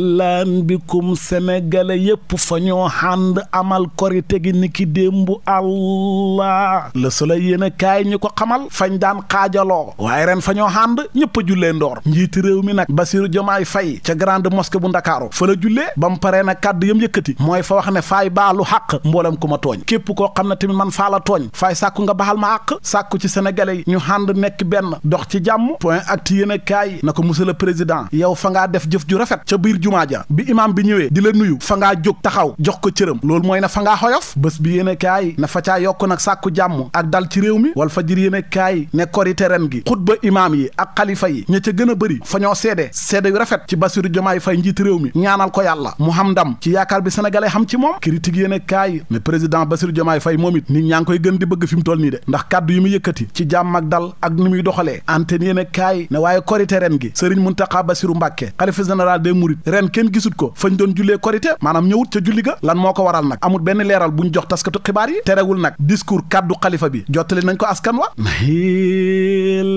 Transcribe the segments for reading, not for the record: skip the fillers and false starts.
lan bikum sénégalais yépp fa ñoo xànd amal korite gi niki démbu allah Le Soleil yéen a kaay ñu ko xamal fañ daan xaajaloo waaye ren fa ñoo xànd ñëpp a jullee ndoor njiiti réew mi nag Bassirou Diomaye Faye ca grande mosquée bu Ndakaaru fa la jullee ba mu paree nag kàddu yam yëkkati mooy fa wax ne faay baalu xàq mboolem ku ma tooñ képp koo xam ne tamit man faa la tooñ faay sàkku nga baxal ma àq sàkku ci sénégalais yi ñu xànd nekk benn dox ci jàmm point actu yéen a kaay na ko monsieur le président yow fa ngaa def jëf ju rafet ca biir jumaa ja bi imaam bi ñëwee di la nuyu fa ngaa jóg taxaw jox ko cëram loolu mooy na fa ngaa xoyof bés bi yéen a kaay na fa caa yokk nag sàkku jàmm ak dal ci réew mi wal fajir yéen a kaay ne korite ren gi xutba imaam yi ak xalifa yi ña ca gën a bëri fa ñoo seede yu rafet ci Bassirou Diomaye Faye njiiti réew mi ñaanal ko yàlla mu xam ndam ci yaakaar bi sénégalais xam ci moom critique yéen a kaay ne président Bassirou Diomaye Faye moom it nit ñaa ngi koy gën di bëgg fi mu toll nii de ndax kàddu yi mu yëkkati ci jàmm ak dal ak ni muy doxalee antenne yéen a kaay ne waaye korite ren gi Serigne Mountakha Bassirou Mbacké xalifa général des mourides ren kenn gisut ko fañ doon jullee korite maanaam ñëwut ca julli ga lan moo ko waral nag amul benn leeral buñ jox taskatu xibaar yi terewul nag discours kàddu xalifa bi jottali nañ ko askan wa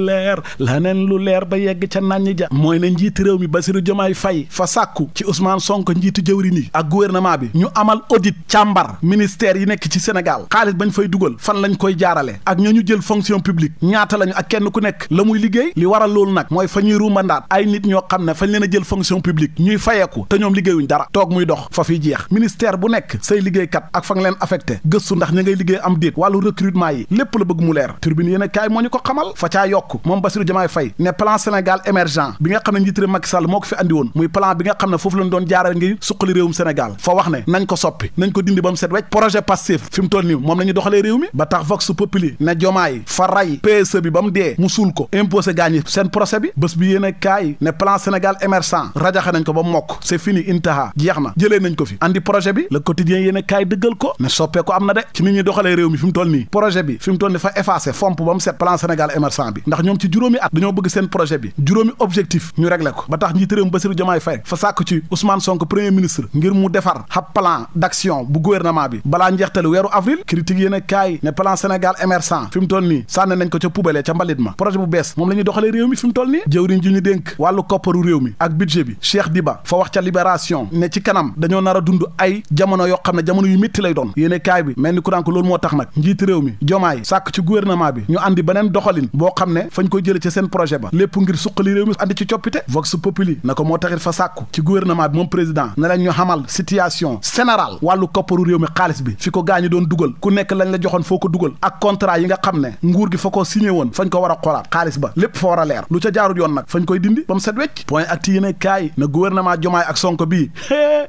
leer laneen lu leer ba yegg ca naññi ja mooy ne njiiti réew mi Bassirou Diomaye Faye fa sàkku ci Ousmane Sonko njiitu jëwriñ yi ak gouvernement bi ñu amal audit càmbar ministère yi nekk ci Sénégal xaalis bañ fay dugal fan lañ koy jaarale ak ña ñu jël fonction publique ñaata lañu ak kenn ku nekk la muy liggéey li waral loolu nag mooy fa ñuy rumbandaat ay nit ñoo xam ne fañ leen a jël fonction publique ñuy fayeeku te ñoom liggéeyuñ dara toog muy dox fa fiy jeex ministère bu nekk say liggéeykat ak fa nga leen affecté gëstu ndax ña ngay liggéey am déet wàllu recrutement yi lépp la bëgg mu leer turbine yéen a kaay moo ñu ko xamal fa caa yokk moom Bassirou Diomaye Faye ne plan Sénégal émergent bi nga xam ne njiit réew Macky Sall moo ko fi andi woon muy plan bi nga xam ne foofu lañ doon jaarale ngir suqali réewum Sénégal fa wax ne nañ ko soppi nañ ko dindi ba mu set wecc projet Pastef fi mu toll nii moom la ñu doxalee réew mi ba tax Vox Populi ne Diomaye fa ray PSE bi ba mu dee mu suul ko imposé gaañi seen procès bi bés bi yéen a kaay ne plan Sénégal émergent rajaxe nañ ko ba mokk c'est fini intaha jeex na jëlee nañ ko fi andi projet bi Le Quotidien yéen a kaay dëggal ko ne soppee ko am na de ci nit ñi doxalee réew mi fi mu toll nii projet bi fi mu toll nii fa effacé fomp ba mu set plan Sénégal émergent bi ndax ñoom ci juróomi at dañoo bëgg seen projet bi juróomi objectif ñu réglé ko ba tax njiitu réew mi Bassirou Diomaye Faye fa sàkk ci Ousmane Sonko premier ministre ngir mu defar ab plan d'action bu gouvernement bi balaa njeextalu weeru avril critique yéen a kaay ne plan Sénégal émergent fi mu toll nii sànni nañ ko ca poubelle ca mbalit ma projet bu bees moom la ñuy doxalee réew mi fi mu toll nii jëwriñ ji ñu dénk wàllu kopparu réew mi ak budget bi Cheikh Diba fa wax ca libération ne ci kanam dañoo nar a dund ay jamono yoo xam ne jamono yu métti lay doon yéen a kaay bi mel ni ku daan ko loolu moo tax nag njiitu réew mi Diomaye sàkk ci gouvernement bi ñu andi beneen doxalin boo xam ne fañ koy jële ci seen projet ba lépp ngir suqali réew mi andi ci coppite Vox Populi na ko moo taxit fa sàkku ci gouvernement bi moom président ne leen ñu xamal situation générale wàllu kopparu réew mi xaalis bi fi ko gaañu doon dugal ku nekk lañ la joxoon foo ko dugal ak contrat yi nga xam ne nguur gi fa ko signé woon fañ ko war a xoolaat xaalis ba lépp fa war a leer lu ca jaarul yoon nag fañ koy dindi ba mu set wecc point ak ti yéene kaay na gouvernement Diomaye ak Sonko bii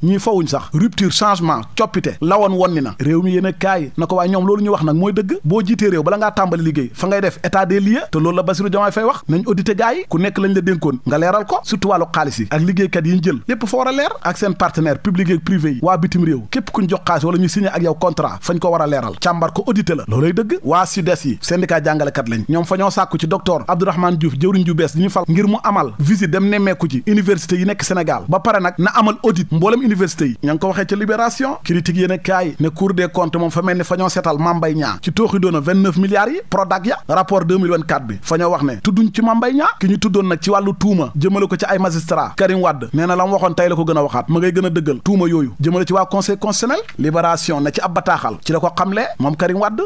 ñii fawuñ sax rupture changement coppite lawoon wonni na réew mi yéene kaay na ko waaye ñoom loolu ñu wax nag mooy dëgg boo jiitee réew bala ngaa tàmbali liggéey fa ngay def état des lieux te loolu la Bassirou Diomaye Faye wax nañ audité gars yi ku nekk lañ la dénkoon nga leeral ko surtout wàllu xaalis yi ak liggéeykat yi ñu jël lépp fa war a leer ak seen partenaire public ak privé yi waa bitim réew képp kuñ jox xaalis wala ñu signé ak yow contrat fañ ko war a leeral càmbar ko audité la loolay dëgg waa SUDES yi syndicat jàngalekat lañ ñoom fa ñoo sàkku ci docteur Abdourahmane Diouf jëwriñ ju bees di ñu fal ngir mu amal visite dem nemmeeku ci université yi nekk Sénégal ba pare nag na amal audit mboolem université yi ña ngi ko waxee ca libération critique yéen a kaay ne cour des comptes moom fa mel ni fa ñoo seetal Mame Mbaye Niang ci tooxi doona 29 milliards yi Prodac ya rapport 2024 bi fa ñoo wax ne tudduñ ci Mame Mbaye Niang ki ñu tuddoon nag ci wàllu tuuma jëmale ko ci ay magistrat Karim Wade nee na la mu waxoon tey la ko gën a waxaat ma ngay gën a dëggal tuuma yooyu jëmale ci waa conseil constitutionnel libération na ci ab bataaxal ci la ko xamle moom Karim Wade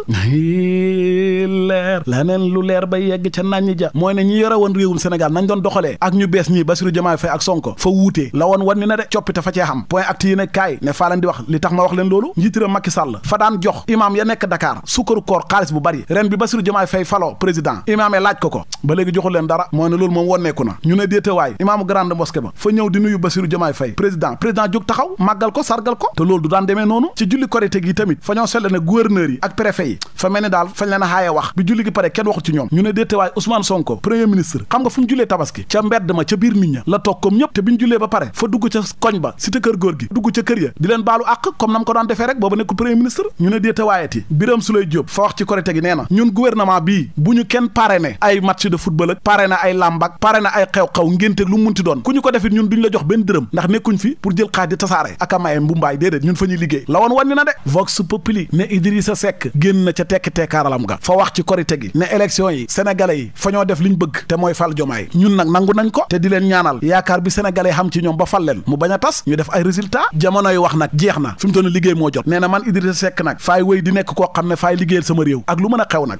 leer laneen lu leer ba yegg ca naññi ja mooy ne ñi yore woon réewum Sénégal nañ doon doxalee ak ñu bees ñii Bassirou Diomaye Faye ak Sonko fa wuutee la woon wan ni na de coppite fa cee xam point acte yéen a kaay ne faa leen di wax li tax ma wax leen loolu njiitiram Macky Sall fa daan jox imaam ya nekk Dakar sukkaru koor xaalis bu bari ren bi Bassirou Diomaye Faye faloo président imaam ya laaj ko ba léegi joxul leen dara mooy ne loolu moom wonneeku na ñu ne déetewaay imaamu grande mosquée ba fa ñëw di nuyu Bassirou Diomaye Faye président jóg taxaw màggal ko sargal ko te loolu du daan demee noonu ci julli korite gi tamit fa ñoo seetle ne gouverneur yi ak préfet yi fa mel ne daal fañ leen a xaaye wax bi julli gi pare kenn waxu ci ñoom ñu ne déetewaay Ousmane Sonko premier ministre xam nga fu mu jullee tabaski ca mbedd ma ca biir nit ña la toog comme ñëpp te bi ñu jullee ba pare fa dugg ca koñ ba cité kër góor gi dugg ca kër ya di leen baalu àq comme nam ko daan defee rek booba nekk premier ministre ñu ne déeta waayeti Birame Souleye Diop fa wax ci korite gi nee na ñun gouvernement bii bu ñu kenn parrainé ay match de football ak parrainé ay làmb ak parrainé ay xew-xew ngénte lu munti doon ku ñu ko defit ñun duñ la jox benn dërëm ndax nekkuñ fi pour jël xaaj di tasaare ak a maye mbumbaay déedéet ñun fa ñuy liggéey la woon wàññi na de Vox Populi ne Idrissa Seck génn na ca tekki teekaaralam ga fa wax ci korite gi ne élection yi sénégalais yi fa ñoo def liñ bëgg te mooy fal Jomaay ñun nag nangu nañ ko te di leen ñaanal yaakaar bi sénégalais xam ci ñoom ba fal leen mu bañ a tas ñu def ay résultat jamonoy wax nag jeex na fi mu toll liggéey moo jot nee na man Idrissa Seck nag faay wéy di nekk koo xam ne faay liggéeyal sama réew ak lu mën a xew nag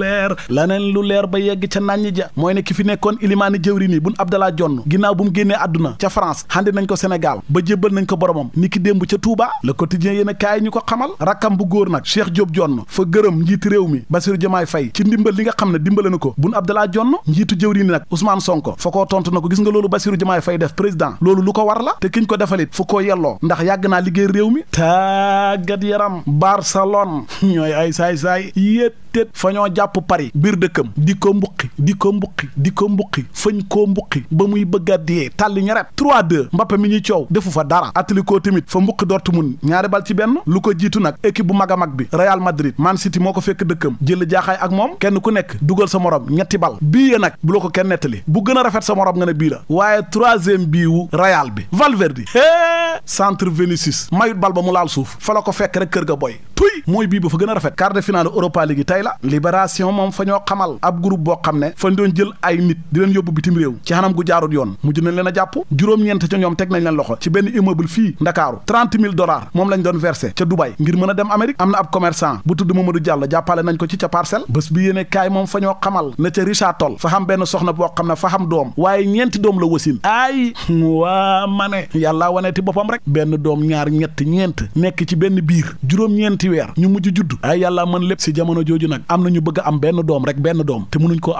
leer laneen lu leer ba yegg ca naññi ja mooy ne ki fi nekkoon ilimaani jëwriñ yi Boun Abdallah Dionne ginnaaw bu mu génnee àdduna ca France xandi nañ ko Sénégal ba jébbal nañ ko boromam ni ki démb ca Touba Le Quotidien yéen a kaay ñu ko xamal rakkam bu góor nag Cheikh Diop Dionne fa gërëm njiiti réew mi Bassirou Diomaye Faye ci ndimbal li nga xam ne dimbale na ko Boun Abdallah Dionne njiitu jëwriñ nag Ousmane Sonko fa koo tontu na ko gis nga loolu Bassirou Diomaye Faye def président loolu lu ko war la te kiñ ko defalit fu ko yelloo ndax yàgg naa liggéey réew mi tàggat yaram Barcelone ñooy ay saay-saay yéttéet fa ñoo jàpp Paris biir dëkkam di ko mbuqi fañ koo mbuqi ba muy bëgg a dee tàlli ñaret 3-2 Mbappé mi ñuy coow defu fa dara Atlético tamit fa mbuqi Dortmund ñaari bal ci benn lu ko jiitu nag équipe bu mag a mag bi Real Madrid Man City moo ko fekk dëkkam jël jaaxaay ak moom kenn ku nekk dugal sa morom ñetti bal bii ya nag bu la ko kenn nettali bu gën a rafet sa morom nga ne bii la waaye troisième bii wu Real bi Valverde centre Vinicius mayut bal ba mu laal suuf fa la ko fekk rek kër ga boy tuy mooy bii ba fa gën a rafet quart de finale Europa League tey la Libération moom fa ñoo xamal ab groupe boo xam ne fa doon jël ay nit di leen yóbbu bitim réew ci xanam gu jaarut yoon mujj nañ leen a jàpp juróom-ñeent ca ñoom teg nañ leen loxo ci benn immeuble fii Ndakaaru $30,000 moom lañ doon versé ca Dubaï ngir mën a dem Amérique am na ab commerçant bu tudd Mamadou Diallo jàppale nañ ko ci ca Parcelles bés bi yéene kaay moom fa ñoo xamal ne ca Richard Toll fa xam benn soxna boo xam ne fa xam doom waaye ñeenti doom la wasin ay waa ma ne yàllaa waneeti boppam rek benn doom ñaar ñeent nekk ci benn biir juróom-ñeenti weer ñu mujj judd ay yàllaa mën lépp si jamono jooju nag am na ñu bëgg a am benn doom rek benn doom te mënuñ koo am